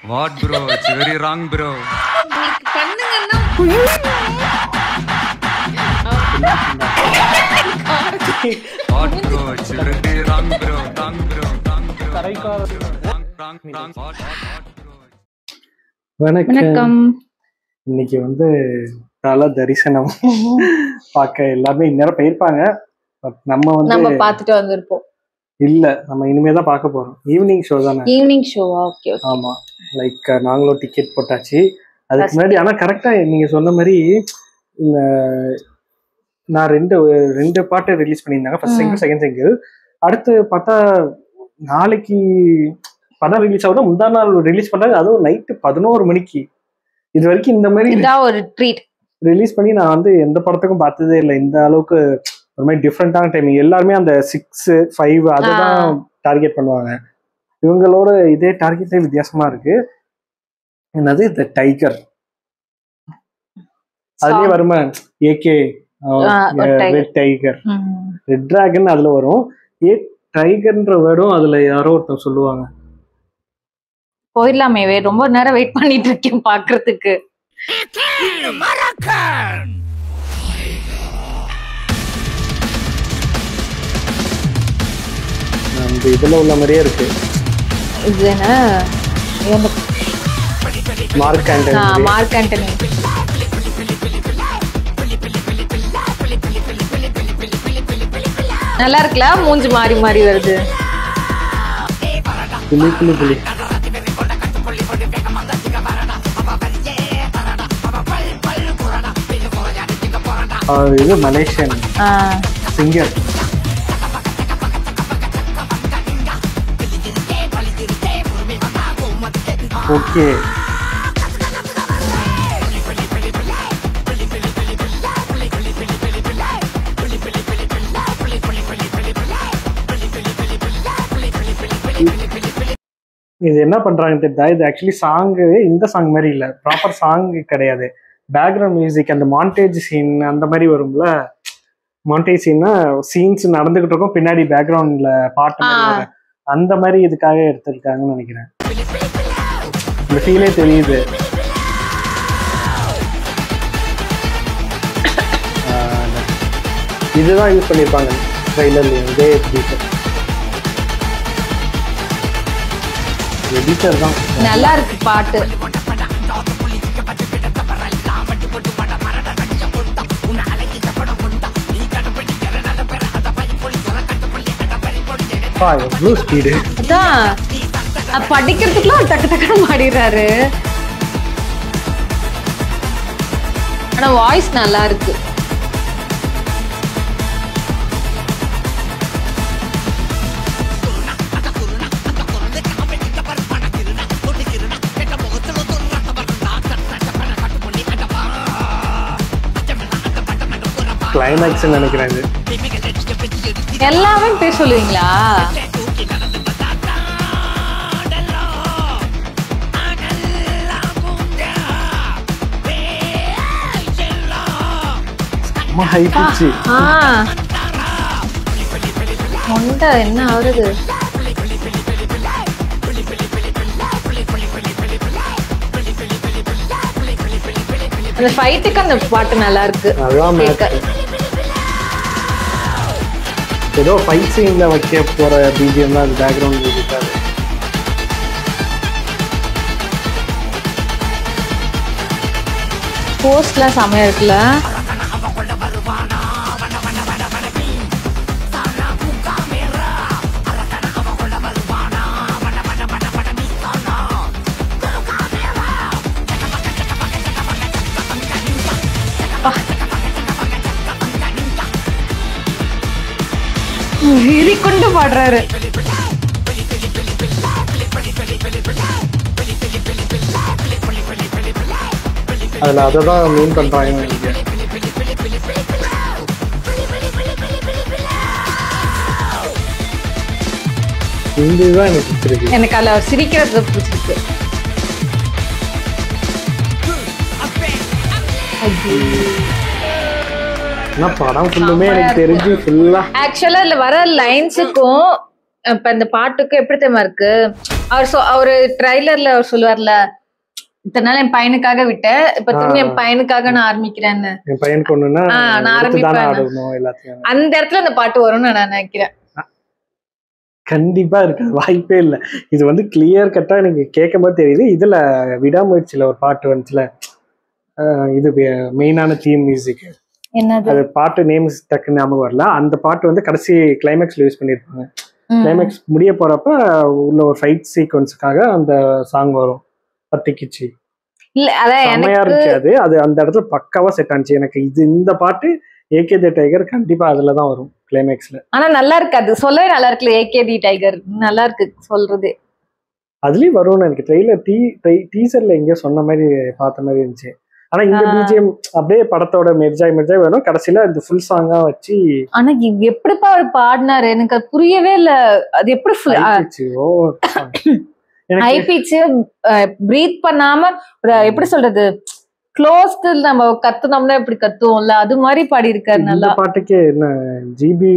What bro? It's very wrong bro. பண்ணுங்கன்னா What bro? It's very wrong bro. Wrong bro. Wrong bro. வணக்கம். இன்னைக்கு தல தரிசனம் பார்க்க எல்லாருமே இந்நேரம் போயிருப்பாங்க. பட் நம்ம பார்த்துட்டு வந்திருப்போம். இல்ல, நம்ம இனிமே தான் பார்க்க போறோம். ஈவினிங் ஷோ தானே? ஈவினிங் ஷோவா? ஓகே. ஆமா, லைக் நாங்களும் டிக்கெட் போட்டாச்சு. அதுக்கு முன்னாடி ஆனா கரெக்டா நீங்க சொன்ன மாதிரி இந்த நான் ரெண்டு பாட்டு ரிலீஸ் பண்ணியிருந்தாங்க. First single, second single. அடுத்து பார்த்தா நாளைக்கு படம் ரிலீஸ் ஆகுது. முந்தா நாள் ரிலீஸ் பண்ணாங்க, அதுவும் நைட்டு 11 மணிக்கு. இது வரைக்கும் இந்த மாதிரி ஒரு ட்ரீட் ரிலீஸ் பண்ணி நான் எந்த படத்துக்கும் பார்த்ததே இல்லை. இந்த அளவுக்கு ஒரு மாதிரி டிஃப்ரெண்டான டைமிங். எல்லாருமே அந்த 6, 5 அதுதான் டார்கெட் பண்ணுவாங்க. இவங்களோட இதே டார்கெட்டே வித்தியாசமா இருக்கு. என்னது த டைகர், அதுலயே வருமா AK red tiger, red dragon அதுல வரும். டைகர்ன்ற வேர்டும் அதுல யாரோ ஒருத்தர் சொல்லுவாங்க. போயிடலாமே, ரொம்ப நேரம் வெயிட் பண்ணிட்டு இருக்கேன் பாக்குறதுக்கு. அந்த இதுல உள்ள மாதிரியே இருக்கு. இது என்ன? Mark Antony. நல்லா இருக்குல்ல? மூஞ்சி மாறி மாறி வருது. புலி இது மலேசியன் சிங்கர். ஓகே, இது என்ன பண்றாங்க தெரியுதா? இது ஆக்சுவலி சாங்கு இந்த சாங் மாதிரி இல்ல, ப்ராப்பர் சாங் கிடையாது. பேக்ரவுண்ட் மியூசிக், அந்த மாண்டேஜ் சீன் அந்த மாதிரி வரும்ல. மாண்டேஜ் சீன்னா சீன்ஸ் நடந்துகிட்டு இருக்கும், பின்னாடி பேக்ரவுண்ட்ல பாட்டு அந்த மாதிரி இதுக்காக எடுத்திருக்காங்கன்னு நினைக்கிறேன். இந்த ஃபீலே தெரியுது. இதுதான் யூஸ் பண்ணியிருப்பாங்க ட்ரைலர்லயும். இதே எடிட்டர் தான். நல்லா இருக்கு பாட்டு. ஸ்பீடு படிக்கிறதுக்குலாம் டக்கு டக்குன்னு பாடிடுறாரு. ஆனா வாய்ஸ் நல்லா இருக்கு. கிளைமேக்ஸ் நினைக்கிறேன். இது எல்லாமே பேர் சொல்லுவீங்களா? என்ன ஆகுது? அந்த ஃபைட்டுக்கு அந்த பாட்டு நல்லா இருக்கு. ஏதோ ஃபைட் சீன்ல வைக்க போற பிஜிஎம் தான் அது. பேக்ரவுண்ட் மியூசிக் அது. போஸ்ட்லாம் செமையா இருக்குல்ல? வீரி கொண்டு பாடுறாரு. அதுல அததான் மீன் பண்றாங்க. இதுதான் எனக்கு பிடிச்சிருக்கு. எனக்கு அதுல சிரிக்கிறது பிடிச்சிருக்கு. படம் ஃபுல்லுமே எனக்கு தெரிஞ்சு ஃபுல்லா ஆக்சுவலா இதுல வர லைன்ஸுக்கும் இப்ப இந்த பாட்டுக்கும் எப்படி தெரியுமா இருக்கு? அவரு ட்ரைலர்ல அவர் சொல்லுவார்ல, இத்தனை நாள் என் பையனுக்காக விட்டேன், இப்ப திரும்பி என் பையனுக்காக நான் ஆரம்பிக்கிறேன்னு. என் பையனுக்கு ஒண்ணுன்னா நான் ஆரம்பிப்பேன். எல்லாத்தையும் அந்த இடத்துல அந்த பாட்டு வரும்னு நான் நினைக்கிறேன். கண்டிப்பா இருக்காது, வாய்ப்பே இல்லை. இது வந்து கிளியர் கட்டா எனக்கு கேட்கும் போது தெரியுது. இதுல விடாமுயற்சியில ஒரு பாட்டு வந்துச்சுல, இது மெயினான தீம் மியூசிக், அது பாட்டு நேம் டக்குன்னு ஞாபகம் வரல. அந்த பாட்டு வந்து கடைசி கிளைமேக்ஸ்ல யூஸ் பண்ணிருப்பாங்க. கிளைமேக்ஸ் முடிய போறப்ப உள்ள ஒரு ஃபைட் சீக்வன்ஸுக்காக அந்த சாங் வரும், பத்திக்கிச்சு. செம்மையா இருந்துச்சு அது. அது அந்த இடத்துல பக்காவா செட் ஆனிச்சு எனக்கு. இந்த பாட்டு ஏகே தி டைகர் கண்டிப்பா அதுலதான் வரும் கிளைமேக்ஸ்ல. ஆனா நல்லா இருக்கு, அது சொல்லவே நல்லா இருக்குல்ல, ஏகே தி டைகர் நல்லா இருக்கு சொல்றது. அதுலயும் வரும்னு எனக்கு ட்ரெய்லர் டீசர்ல எங்கேயோ சொன்ன மாதிரி பார்த்த மாதிரி இருந்துச்சு. ஆனா இந்த பிஜிஎம் அப்படியே படத்தோட மெர்ஜாய் வேணும், கடைசியில இந்த ஃபுல் சாங்கா வச்சு. ஆனா எப்படிப்பா அவர் பாடினாரு எனக்கு அது புரியவே இல்ல. அது எப்படி ஹை பிட்ச் பிரீத் பண்ணாம எப்படி சொல்றது, க்ளோஸ்க்கு நம்ம கத்துனோம்னா எப்படி கத்துவோம்ல, அது மாதிரி பாடி இருக்காரு நல்லா. பாட்டுக்கு என்ன ஜிபி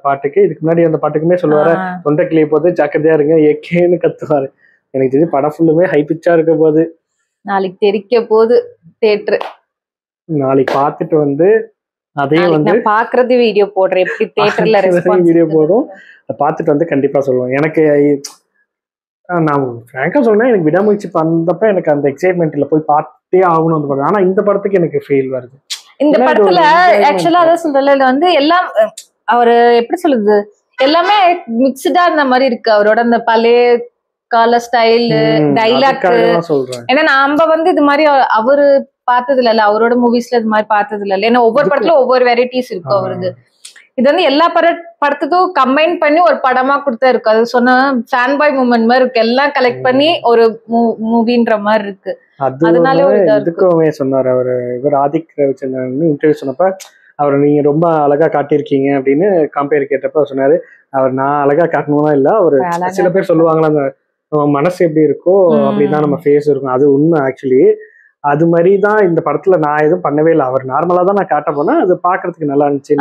பாட்டுக்கு இதுக்கு முன்னாடி அந்த பாட்டுக்குமே சொல்லுவாரு, தொண்டை கிளிய போது ஜாக்கிரதையா இருங்க ஏகேன்னு கத்துவாரு. எனக்கு தெரிஞ்சு படம் ஃபுல்லுமே ஹை பிச்சா இருக்க போது. நாளைக்கு தெரிக்க போது தியேட்டர், நாளைக்கு பாத்துட்டு வந்து அதையும் வந்து பாக்குறது வீடியோ போடுறேன், எப்படி தியேட்டர்ல ரெஸ்பான்ஸ் வீடியோ போடும், பாத்துட்டு வந்து கண்டிப்பா சொல்லுவோம். எனக்கு நான் ஃப்ராங்கா சொன்னேன், எனக்கு விடாமுயற்சி பண்ணப்ப எனக்கு அந்த எக்ஸைட்மெண்ட்ல போய் பார்த்தே ஆகணும் அந்த படம். ஆனா இந்த படத்துக்கு எனக்கு ஃபீல் வருது. இந்த படத்துல ஆக்சுவலா அதான் சொல்றேன், இது வந்து எல்லாம் அவரு எப்படி சொல்லுது, எல்லாமே மிக்ஸ்டா இருந்த மாதிரி இருக்கு. அவரோட அந்த பழைய கால ஸ்டைல் டைலாக். ஏன்னா நாம வந்து இது மாதிரி அவரு பார்த்தது இல்ல, அவரோட மூவிஸ்ல இது மாதிரி பார்த்தது இல்ல. ஏன்னா ஒவ்வொரு படத்துல ஒவ்வொரு வெரைட்டிஸ் இருக்கும் அவருக்கு. இது வந்து எல்லா படத்துக்கும் கம்பைன் பண்ணி ஒரு படமா கொடுத்தா இருக்கு. அது சொன்னா ஃபேன் பாய் மூமெண்ட் மாதிரி இருக்கு, எல்லாம் கலெக்ட் பண்ணி ஒரு மூவின்ற மாதிரி இருக்கு. அதனால இதுக்குமே சொன்னாரு அவரு, இவர் ஆதிக் ரவிச்சந்திரன் இன்டர்வியூ சொன்னப்ப அவர் நீங்க ரொம்ப அழகா காட்டியிருக்கீங்க அப்படின்னு கம்பேர் கேட்டப்ப சொன்னாரு, அவர் நான் அழகா காட்டணும்னா இல்ல, அவரு சில பேர் சொல்லுவாங்களா அந்த மனசு எப்படி இருக்கோ அப்படிதான் நம்ம ஃபேஸ் இருக்கும், அது உண்மை. ஆக்சுவலி அது மாதிரிதான் இந்த படத்துல நான் எதுவும் பண்ணவே இல்லை, அவர் நார்மலா தான் நான் காட்ட போனேன், அது பாக்குறதுக்கு நல்லா இருந்துச்சு.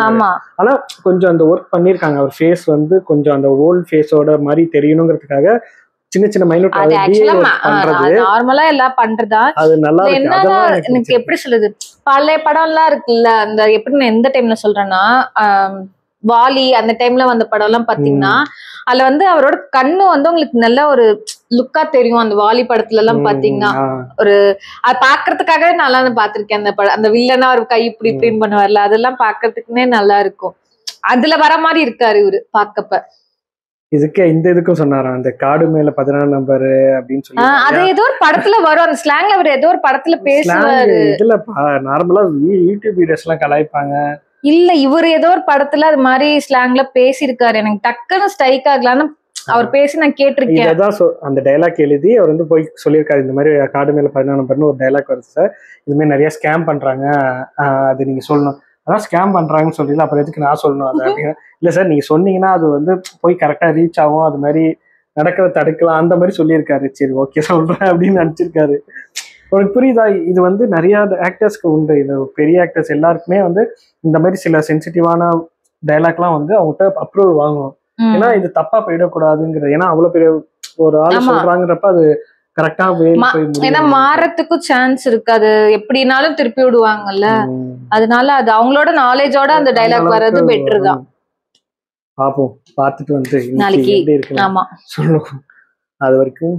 ஆனா கொஞ்சம் அந்த ஒர்க் பண்ணிருக்காங்க, அவர் ஃபேஸ் வந்து கொஞ்சம் அந்த ஓல்ட் ஃபேஸோட மாதிரி தெரியணுங்கிறதுக்காக சின்ன சின்ன மைனூட் பண்றது நார்மலா எல்லாம் பண்றதா. அது நல்லா என்னன்னா எனக்கு எப்படி சொல்லுது, பழைய படம் எல்லாம் இருக்குல்ல, அந்த எப்படி நான் எந்த டைம்ல சொல்றேன்னா வாலி அந்த டைம்ல வந்த படம் எல்லாம் பாத்தீங்கன்னா அதுல வந்து அவரோட கண்ணு வந்து உங்களுக்கு நல்ல ஒரு லுக்கா தெரியும். அந்த வாலி படத்துல எல்லாம் பாத்தீங்கன்னா ஒரு அது பாக்குறதுக்காகவே நல்லா பாத்திருக்கேன். அந்த படம் அந்த வில்லனா ஒரு கை இப்படி இப்படின்னு பண்ணுவார்ல, அதெல்லாம் பாக்குறதுக்குன்னே நல்லா இருக்கும். அதுல வர மாதிரி இருக்காரு இவரு பாக்கப்ப. இதுக்கும் சொன்னாரா அந்த காடு மேல 16 நம்பர் அப்படின்னு சொல்லி, அது ஏதோ ஒரு படத்துல வரும் அந்த ஸ்லாங், அவர் ஏதோ ஒரு படத்துல பேசுவாரு. இதுல நார்மலா யூடியூப் வீடியோஸ் எல்லாம் கலாய்ப்பாங்க. இல்ல இவர் ஏதோ ஒரு படத்துல அது மாதிரி ஸ்லாங்ல பேசியிருக்காரு, எனக்கு டக்குன்னு ஸ்ட்ரைக் ஆகலான்னு அவர் பேசி நான் கேட்டிருக்கேன். அந்த டைலாக் எழுதி அவர் வந்து போய் சொல்லியிருக்காரு, இந்த மாதிரி காடு மேல 16 நம்பர்னு ஒரு டைலாக் வருது சார், இது மாதிரி நிறைய ஸ்கேம் பண்றாங்க, அது நீங்க சொல்லணும். அதான் ஸ்கேம் பண்றாங்கன்னு சொல்றீங்களா, அப்புறம் எதுக்கு நான் சொல்லணும் அது அப்படின்னு. இல்ல சார் நீங்க சொன்னீங்கன்னா அது வந்து போய் கரெக்டா ரீச் ஆகும், அது மாதிரி நடக்கிறத தடுக்கலாம், அந்த மாதிரி சொல்லியிருக்காரு. சரி ஓகே சொல்றேன் அப்படின்னு நினைச்சிருக்காரு. உனக்கு புரியுதா, இது வந்து நிறைய ஆக்டர்ஸ்க்கு உண்டு, இது பெரிய ஆக்டர்ஸ் எல்லாருக்குமே வந்து இந்த மாதிரி சில சென்சிட்டிவான டைலாக்லாம் வந்து அவங்ககிட்ட அப்ரூவல் வாங்கணும். ஏன்னா இது தப்பா போயிடக்கூடாதுங்கிறது, ஏன்னா அவ்வளவு பெரிய ஒரு ஆள் சொல்றாங்கிறப்ப அது கரெக்டா ஏன்னா மாறத்துக்கும் சான்ஸ் இருக்கு, அது எப்படினாலும் திருப்பி விடுவாங்கல்ல, அதனால அது அவங்களோட நாலேஜோட அந்த டைலாக் வர்றது பெட்டர் தான். பாப்போம், பார்த்துட்டு வந்து நாளைக்கு சொல்லுவோம். அது வரைக்கும்